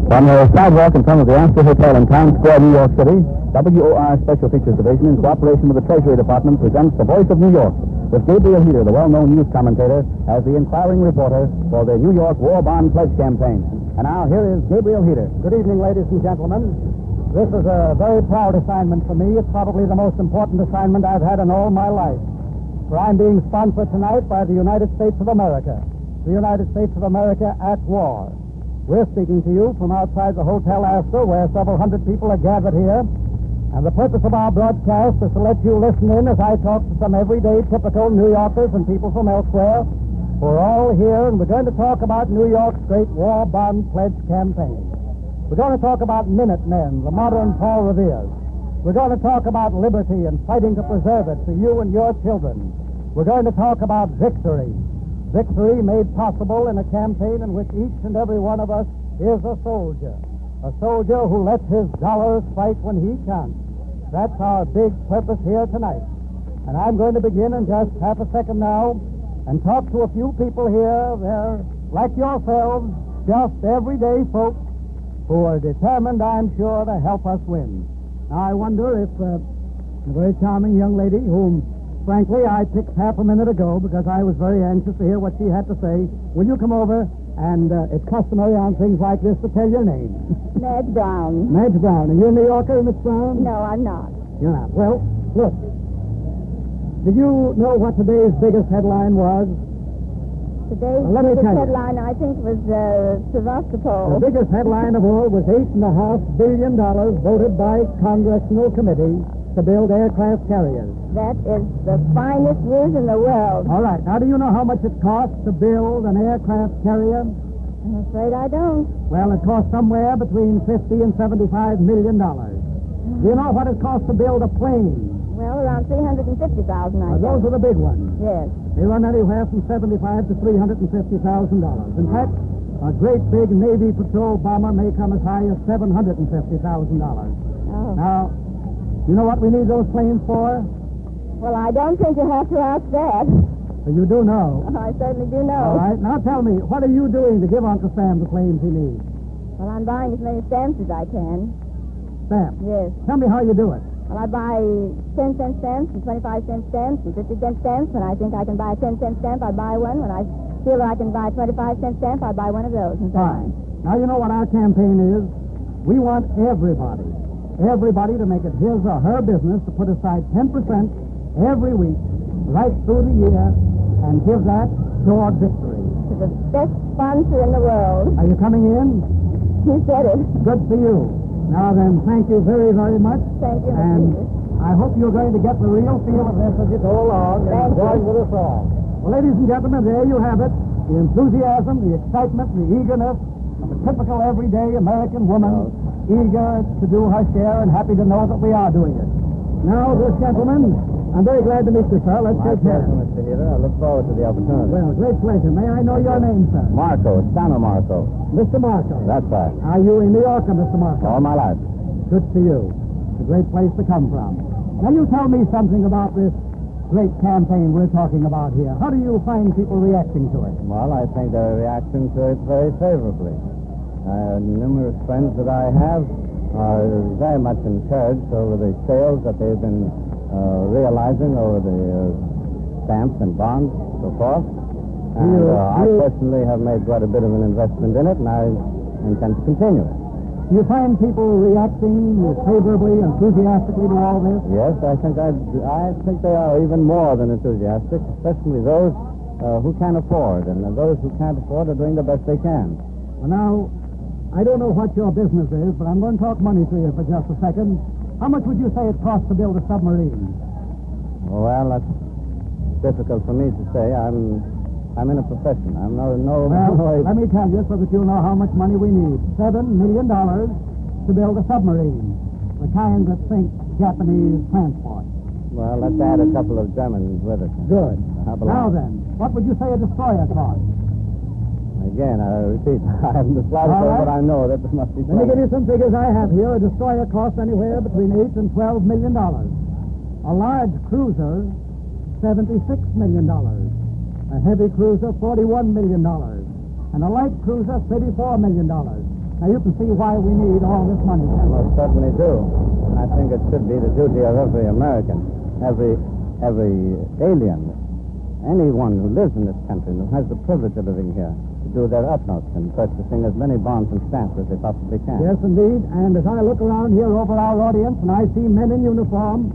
From the sidewalk in front of the Astor Hotel in Times Square, New York City, WOR Special Features Division, in cooperation with the Treasury Department, presents The Voice of New York, with Gabriel Heater, the well-known news commentator, as the inquiring reporter for the New York War Bond Pledge Campaign. And now, here is Gabriel Heater. Good evening, ladies and gentlemen. This is a very proud assignment for me. It's probably the most important assignment I've had in all my life. For I'm being sponsored tonight by the United States of America. The United States of America at war. We're speaking to you from outside the Hotel Astor, where several hundred people are gathered here. And the purpose of our broadcast is to let you listen in as I talk to some everyday typical New Yorkers and people from elsewhere who are all here, and we're going to talk about New York's great War Bond Pledge Campaign. We're going to talk about Minutemen, the modern Paul Revere's. We're going to talk about liberty and fighting to preserve it for you and your children. We're going to talk about victory. Victory made possible in a campaign in which each and every one of us is a soldier. A soldier who lets his dollars fight when he can. That's our big purpose here tonight. And I'm going to begin in just half a second now and talk to a few people here. They're like yourselves, just everyday folks who are determined, I'm sure, to help us win. Now, I wonder if a very charming young lady whom, frankly, I picked half a minute ago because I was very anxious to hear what she had to say. Will you come over? And it's customary on things like this to tell your name. Madge Brown. Madge Brown. Are you a New Yorker, Miss Brown? No, I'm not. You're not. Well, look. Did you know what today's biggest headline was? Today's let me biggest tell you. headline, I think, was Sevastopol. The biggest headline of all was $8.5 billion voted by Congressional Committee to build aircraft carriers. That is the finest news in the world. All right. Now, do you know how much it costs to build an aircraft carrier? I'm afraid I don't. Well, it costs somewhere between $50 and $75 million. Do you know what it costs to build a plane? Well, around $350,000, I think. Those are the big ones. Yes. They run anywhere from $75,000 to $350,000. In fact, a great big Navy patrol bomber may come as high as $750,000. Oh. Now, you know what we need those planes for? Well, I don't think you have to ask that. You do know. I certainly do know. All right. Now tell me, what are you doing to give Uncle Sam the planes he needs? Well, I'm buying as many stamps as I can. Stamps? Yes. Tell me how you do it. Well, I buy 10-cent stamps and 25-cent stamps and 50-cent stamps. When I think I can buy a 10-cent stamp, I buy one. When I feel I can buy a 25-cent stamp, I buy one of those. And so Fine. Now you know what our campaign is. We want everybody to make it his or her business to put aside 10% every week, right through the year, and give that toward victory. To the best sponsor in the world. Are you coming in? You said it. Good for you. Now then, thank you very, very much. Thank you, And Mr. I hope you're going to get the real feel of this as you go along and Thank join you. with us all. Well, ladies and gentlemen, there you have it. The enthusiasm, the excitement, the eagerness of a typical everyday American woman, eager to do her share and happy to know that we are doing it. Now, this gentleman, I'm very glad to meet you, sir. Let's shake hands. Mr. Heater. I look forward to the opportunity. Well, great pleasure. May I know your name, sir? Marco, Stano Marco. Mr. Marco. That's right. Are you a New Yorker, Mr. Marco? All my life. Good for you. It's a great place to come from. Now, you tell me something about this great campaign we're talking about here. How do you find people reacting to it? Well, I think they're reacting to it very favorably. Numerous friends that I have are very much encouraged over the sales that they've been realizing over the stamps and bonds, so forth. And I personally have made quite a bit of an investment in it, and I intend to continue it. Do you find people reacting favorably, enthusiastically to all this? Yes, I think they are even more than enthusiastic, especially those who can afford, and those who can't afford are doing the best they can. Well, now, I don't know what your business is, but I'm going to talk money to you for just a second. How much would you say it costs to build a submarine? Well, that's difficult for me to say. I'm in a profession. I'm no. Well, let me tell you so that you'll know how much money we need. $7 million to build a submarine, the kind that sinks Japanese transport. Well, let's add a couple of Germans with it. Good. Now Now then, what would you say a destroyer costs? Again, I repeat, I haven't the slightest All idea, right. but I know that there must be. Let me give you some figures I have here. A destroyer costs anywhere between $8 and $12 million. A large cruiser, $76 million. A heavy cruiser, $41 million. And a light cruiser, $34 million. Now, you can see why we need all this money, can't you? Most certainly do. And I think it should be the duty of every American, every alien, anyone who lives in this country and who has the privilege of living here, to do their utmost in purchasing as many bonds and stamps as they possibly can. Yes, indeed. And as I look around here over our audience and I see men in uniform,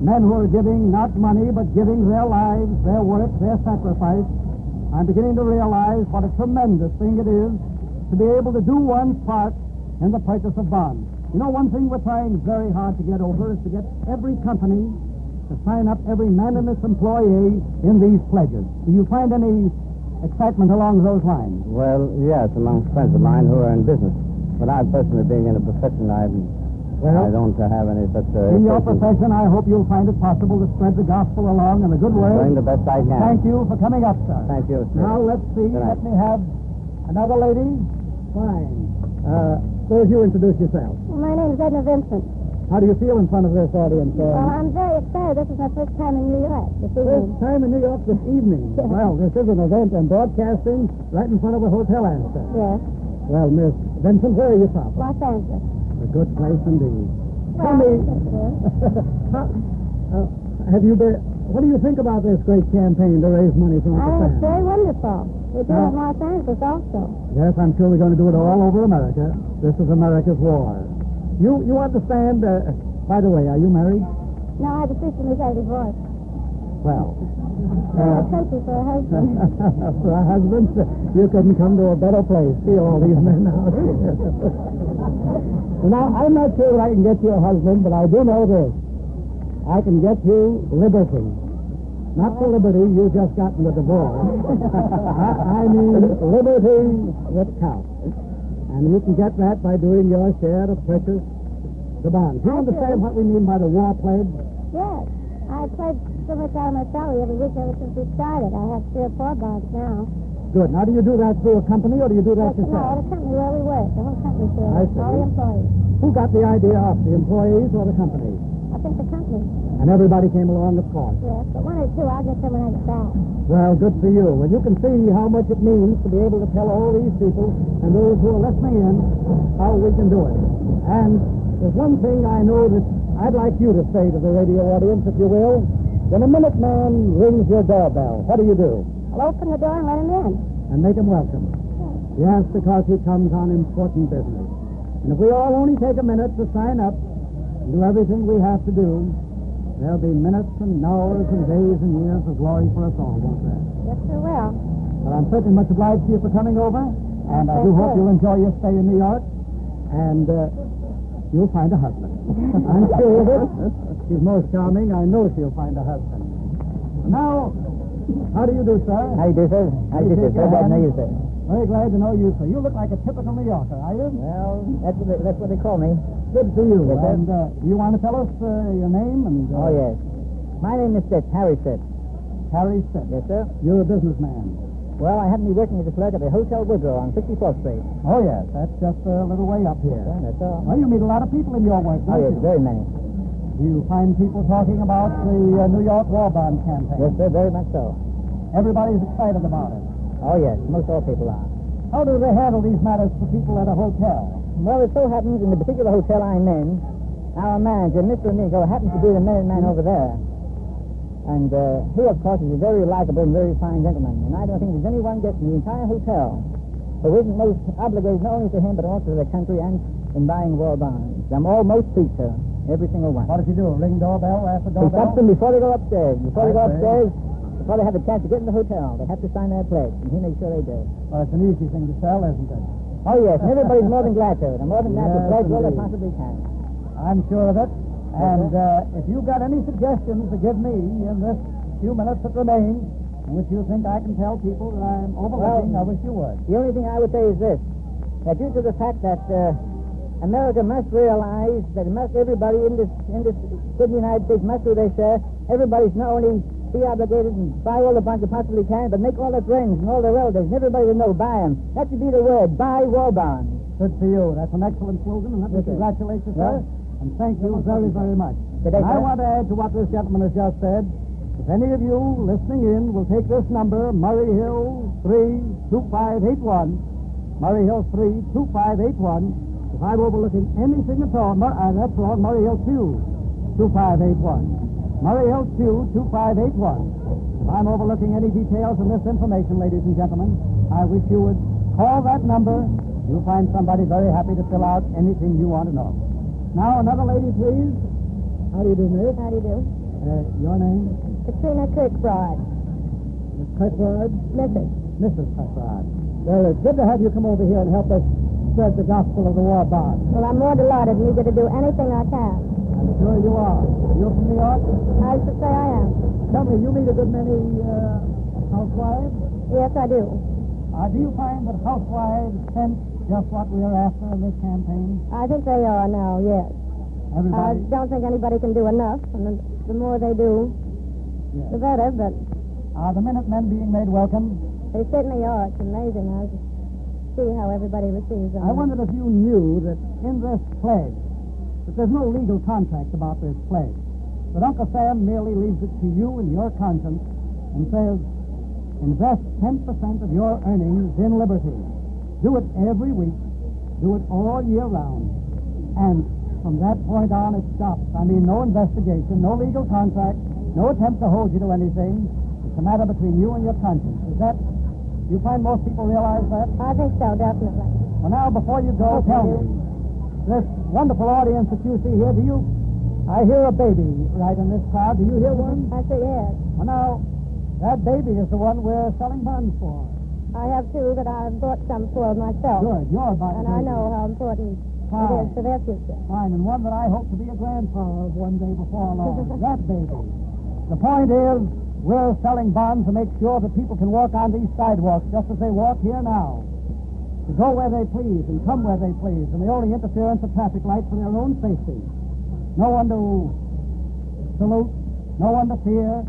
men who are giving not money but giving their lives, their work, their sacrifice, I'm beginning to realize what a tremendous thing it is to be able to do one's part in the purchase of bonds. You know, one thing we're trying very hard to get over is to get every company to sign up every man and his employee in these pledges. Do you find any excitement along those lines? Well, yes, among friends of mine who are in business. But I personally, being in a profession, I don't have any such... in your profession, I hope you'll find it possible to spread the gospel along in a good way. Doing the best I can. Thank you for coming up, sir. Thank you, sir. Now, let's see. Let me have another lady. Fine. Suppose you introduce yourself. Well, my name is Edna Vincent. How do you feel in front of this audience? Well, I'm very excited. This is my first time in New York this evening. First time in New York this evening. Well, this is an event and broadcasting right in front of a hotel, answer. Yes. Well, Miss Vincent, where are you from? Los Angeles. A good place indeed. Well, Tell me, yes. have you been... What do you think about this great campaign to raise money from I the think it's fans? very wonderful. We're doing it in Los Angeles also. Yes, I'm sure we're going to do it all over America. This is America's war. You understand... by the way, are you married? No, I just recently got a divorce. Well... I'm a country for a husband. For a husband, you couldn't come to a better place. See all these men out here. Now, I'm not sure that I can get you a husband, but I do know this. I can get you liberty. Not the liberty you just gotten the divorce. I mean liberty that counts. And you can get that by doing your share to purchase the bonds. Do you understand what we mean by the war pledge? Yes. I pledged so much out of my salary every week ever since we started. I have 3 or 4 bonds now. Good. Now, do you do that through a company or do you do that No, yourself? at a company where we work. The whole company does I it. see. All the employees. Who got the idea up, the employees or the company? I think the company. And everybody came along, of course. Yes, but 1 or 2, I'll get them when I get back. Well, good for you. Well, you can see how much it means to be able to tell all these people and those who are listening in how we can do it. And there's one thing I know that I'd like you to say to the radio audience, if you will. When a Minuteman rings your doorbell, what do? I'll open the door and let him in. And make him welcome. Yes, because he comes on important business. And if we all only take a minute to sign up and do everything we have to do, there'll be minutes and hours and days and years of glory for us all, won't there? Yes, sir will. But I'm certainly much obliged to you for coming over, and I do hope you'll enjoy your stay in New York, and you'll find a husband. I'm sure of it. She's most charming. I know she'll find a husband. Now, how do you do, sir? How do you do, sir? How do you do, sir? Glad to know you, sir. Very glad to know you, sir. You look like a typical New Yorker, are you? Well, that's what they call me. Good to see you. Yes, sir. And you want to tell us your name? And Oh, yes. My name is Fitz, Harry Fitz. Harry Stitt. Yes, sir. You're a businessman. Well, I happen to be working as a clerk at the Hotel Woodrow on 64th Street. Oh, yes. That's just a little way up here. Yeah, that's all. Well, you meet a lot of people in your work, Oh, don't yes, you? very many. Do you find people talking about the New York war bond campaign? Yes, sir, very much so. Everybody's excited about it. Oh, yes, most all people are. How do they handle these matters for people at a hotel? Well, it so happens in the particular hotel I'm in, our manager, Mr. Amigo, happens to be the Minuteman over there. And he, of course, is a very likable and very fine gentleman. And I don't think there's anyone gets in the entire hotel who isn't most obligated not only to him but also to the country and in buying war bonds. I'm almost sweet, sir. Every single one. What does he do? Ring doorbell after He doorbell? stops them before they go upstairs. Before they go I see. upstairs, before they have a chance to get in the hotel, they have to sign their pledge, and he makes sure they do. Well, it's an easy thing to sell, isn't it? Oh, yes, and everybody's more than glad to. They're more than glad to Yes, pledge all they indeed. possibly can. I'm sure of it. And sir. if you've got any suggestions to give me in this few minutes that remain, in which you think I can tell people that I'm overlooking, I wish you would. The only thing I would say is this, that due to the fact that America must realize that everybody in this good United States must do their share, everybody's not only be obligated and buy all the bonds they possibly can, but make all their friends and all their relatives and everybody to know, buy them. That should be the word, buy war bonds. Good for you. That's an excellent slogan, and let me Yes, sir. congratulate you, sir. Yeah. And thank you very, very much. Good day, And I sir. want to add to what this gentleman has just said. If any of you listening in will take this number, Murray Hill 32581, Murray Hill 3, 2581. If I'm overlooking anything at all, that's wrong. Murray Hill 2, 2581. Murray Hill 2, 2581. If I'm overlooking any details in this information, ladies and gentlemen, I wish you would call that number. You'll find somebody very happy to fill out anything you want to know. Now, another lady, please. How do you do, miss? How do you do? Your name? Katrina Kirkbride. Miss Kirkbride? Mrs. Kirkbride. Well, it's good to have you come over here and help us spread the gospel of the war bond. Well, I'm more delighted and eager to do anything I can. I'm sure you are. You're from New York? I should say I am. Tell me, you meet a good many housewives? Yes, I do. Do you find that housewives sense just what we're after in this campaign? I think they are now, yes. Everybody? I don't think anybody can do enough, and the more they do, the better, but... Are the Minutemen being made welcome? They certainly are. It's amazing. I see how everybody receives them. I wondered if you knew that in this pledge, that there's no legal contract about this pledge, that Uncle Sam merely leaves it to you and your conscience and says, invest 10% of your earnings in liberty. Do it every week. Do it all year round. And from that point on, it stops. I mean, no investigation, no legal contract, no attempt to hold you to anything. It's a matter between you and your conscience. Is that... You find most people realize that? I think so, definitely. Well, now, before you go, tell me, this wonderful audience that you see here, do you... I hear a baby right in this crowd. Do you hear one? I say yes. Well, now, that baby is the one we're selling bonds for. I have two that I've bought some for myself. Good. You're about And I know how important it is for their future. Fine, and one that I hope to be a grandfather of one day before long. That baby. The point is, we're selling bonds to make sure that people can walk on these sidewalks just as they walk here now. To go where they please and come where they please, and the only interference of traffic lights for their own safety. No one to salute, no one to fear.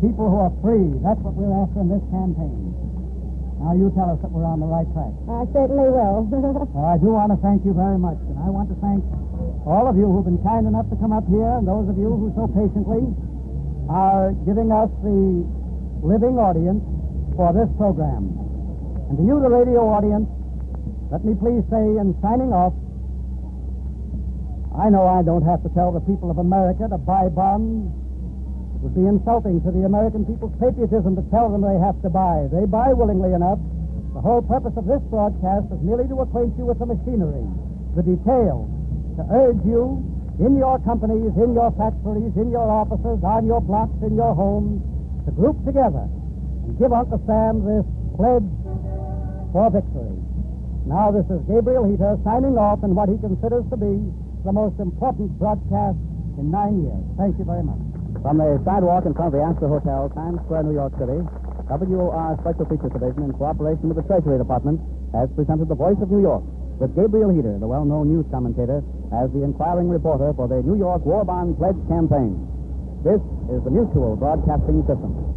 People who are free. That's what we're after in this campaign. Now, you tell us that we're on the right track. I certainly will. Well, I do want to thank you very much, and I want to thank all of you who've been kind enough to come up here, and those of you who so patiently are giving us the living audience for this program. And to you, the radio audience, let me please say in signing off, I know I don't have to tell the people of America to buy bonds. It would be insulting to the American people's patriotism to tell them they have to buy. They buy willingly enough. The whole purpose of this broadcast is merely to acquaint you with the machinery, the details, to urge you in your companies, in your factories, in your offices, on your blocks, in your homes, to group together and give Uncle Sam this pledge for victory. Now, this is Gabriel Heater signing off in what he considers to be the most important broadcast in 9 years. Thank you very much. From the sidewalk in front of the Astor Hotel, Times Square, New York City, WOR Special Features Division, in cooperation with the Treasury Department, has presented The Voice of New York, with Gabriel Heater, the well-known news commentator, as the inquiring reporter for the New York War Bond Pledge Campaign. This is the Mutual Broadcasting System.